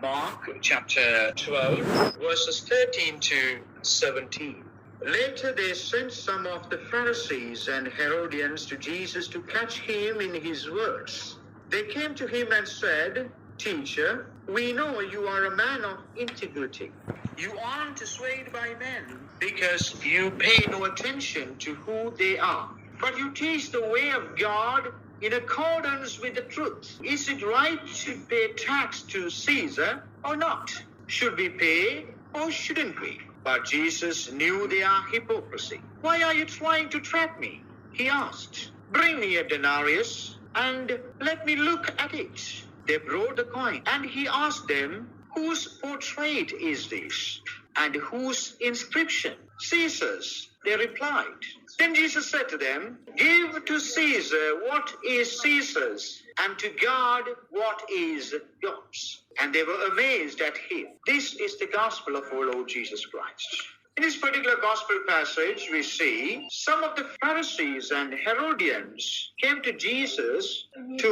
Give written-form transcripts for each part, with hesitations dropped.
Mark chapter 12, verses 13 to 17. Later they sent some of the Pharisees and Herodians to Jesus to catch him in his words. They came to him and said, "Teacher, we know you are a man of integrity. You aren't swayed by men because you pay no attention to who they are. But you teach the way of God in accordance with the truth. Is it right to pay tax to Caesar or not? Should we pay or shouldn't we?" But Jesus knew their hypocrisy. "Why are you trying to trap me?" he asked. "Bring me a denarius and let me look at it." They brought the coin, and he asked them, "Whose portrait is this? And whose inscription?" "Caesar's," they replied. Then Jesus said to them, "Give to Caesar what is Caesar's, and to God what is yours." And they were amazed at him. This is the gospel of our Lord Jesus Christ. In this particular gospel passage, we see some of the Pharisees and Herodians came to Jesus to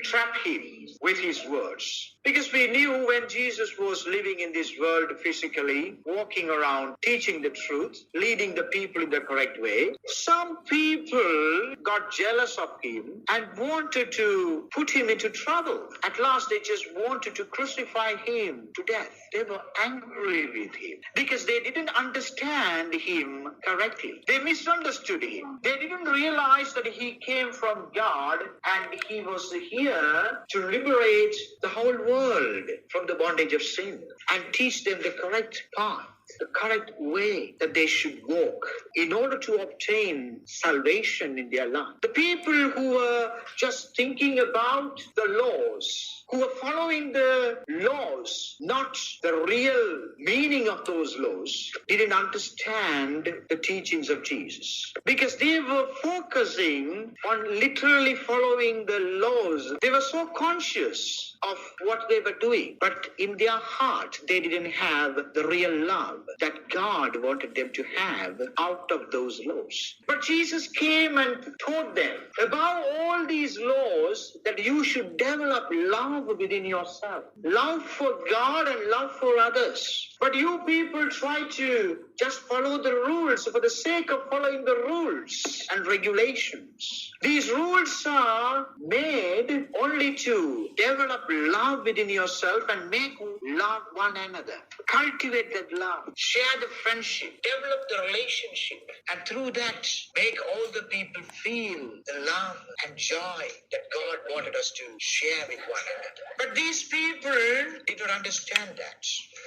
trap him with his words. Because we knew when Jesus was living in this world physically, walking around, teaching the truth, leading the people in the correct way, some people got jealous of him and wanted to put him into trouble. At last, they just wanted to crucify him to death. They were angry with him because they didn't understand him correctly. They misunderstood him. They didn't realize that he came from God and he was here to liberate the whole world from the bondage of sin and teach them the correct path, the correct way that they should walk in order to obtain salvation in their life. The people who were just thinking about the laws, who were following the laws, not the real meaning of those laws, didn't understand the teachings of Jesus because they were focusing on literally following the laws. They were so conscious of what they were doing, but in their heart, they didn't have the real love that God wanted them to have out of those laws. But Jesus came and taught them about all these laws that you should develop love within yourself, love for God and love for others. But you people try to just follow the rules for the sake of following the rules and regulations. These rules are made only to develop love within yourself and make love one another. Cultivate that love, share the friendship, develop the relationship, and through that, make all the people feel the love and joy that God wanted us to share with one another. But these people did not understand that.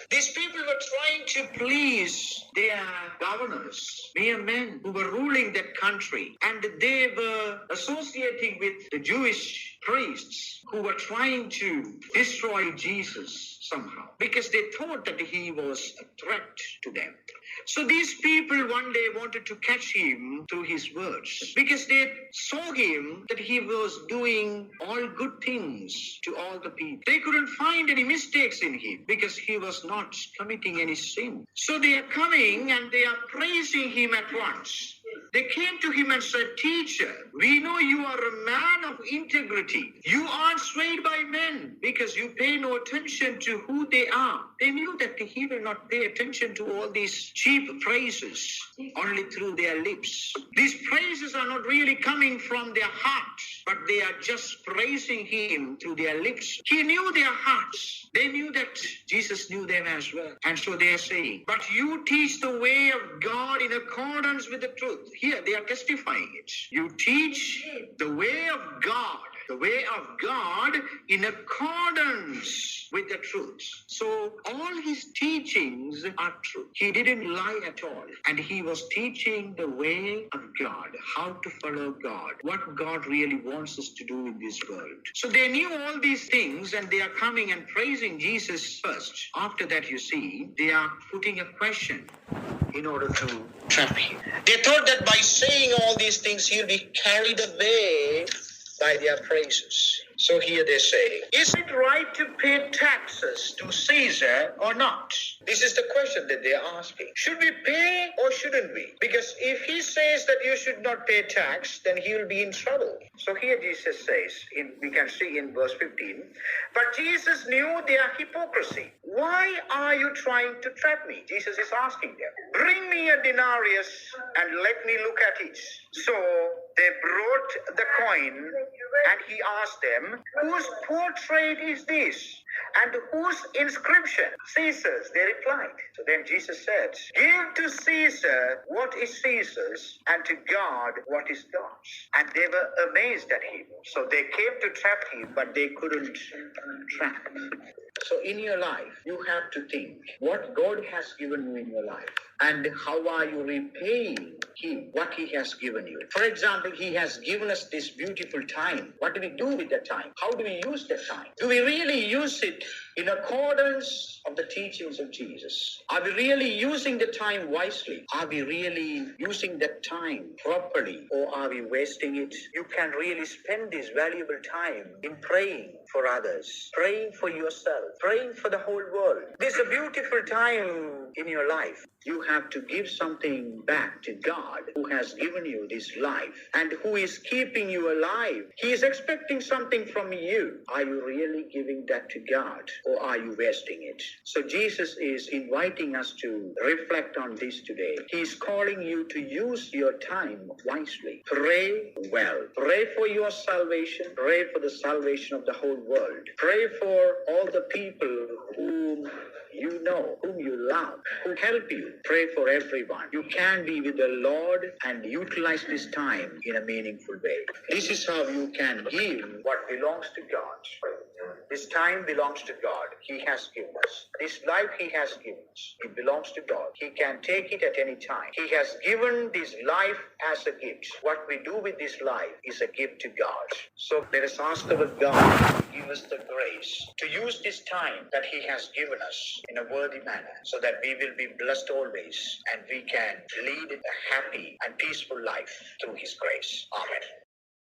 These people were trying to please their governors, mere men who were ruling that country, and they were associating with the Jewish priests who were trying to destroy Jesus somehow because they thought that he was a threat to them. So these people one day wanted to catch him through his words because they saw him that he was doing all good things to all the people. They couldn't find any mistakes in him because he was not committing any sin. So they are coming and they are praising him at once. They came to him and said, "Teacher, we know you are a man of integrity. You aren't swayed by men because you pay no attention to who they are." They knew that he will not pay attention to all these cheap phrases only through their lips. These praises are not really coming from their heart, but they are just praising him through their lips. He knew their hearts. They knew that Jesus knew them as well. And so they are saying, "But you teach the way of God in accordance with the truth." Here they are testifying it. You teach the way of God in accordance with the truth. So all his teachings are true. He didn't lie at all. And he was teaching the way of God, how to follow God, what God really wants us to do in this world. So they knew all these things and they are coming and praising Jesus first. After that, you see, they are putting a question in order to trap him. They thought that by saying all these things, he'll be carried away by their praises. So here they say, is it right to pay taxes to Caesar or not? This is the question that they are asking. Should we pay or shouldn't we? Because if he says that you should not pay tax, then he will be in trouble. So here Jesus says, we can see in verse 15, but Jesus knew their hypocrisy. Why are you trying to trap me? Jesus is asking them. Bring me a denarius and let me look at it. So they brought the coin and he asked them, whose portrait is this? And whose inscription? Caesar's, they replied. So then Jesus said, give to Caesar what is Caesar's, and to God what is God's. And they were amazed at him. So they came to trap him, but they couldn't trap him. So in your life, you have to think what God has given you in your life and how are you repaying him what he has given you. For example, he has given us this beautiful time. What do we do with that time? How do we use that time? Do we really use it in accordance of the teachings of Jesus? Are we really using the time wisely? Are we really using that time properly, or are we wasting it? You can really spend this valuable time in praying for others, praying for yourself, praying for the whole world. This is a beautiful time in your life. You have to give something back to God who has given you this life and who is keeping you alive. He is expecting something from you. Are you really giving that to God, or are you wasting it? So Jesus is inviting us to reflect on this today. He is calling you to use your time wisely. Pray well. Pray for your salvation. Pray for the salvation of the whole world. Pray for all the people whom you know, whom you love, who help you. Pray for everyone. You can be with the Lord and utilize this time in a meaningful way. This is how you can give what belongs to God. This time belongs to God. He has given us. This life he has given us. It belongs to God. He can take it at any time. He has given this life as a gift. What we do with this life is a gift to God. So let us ask our God to give us the grace to use this time that he has given us in a worthy manner, so that we will be blessed always and we can lead a happy and peaceful life through his grace. Amen.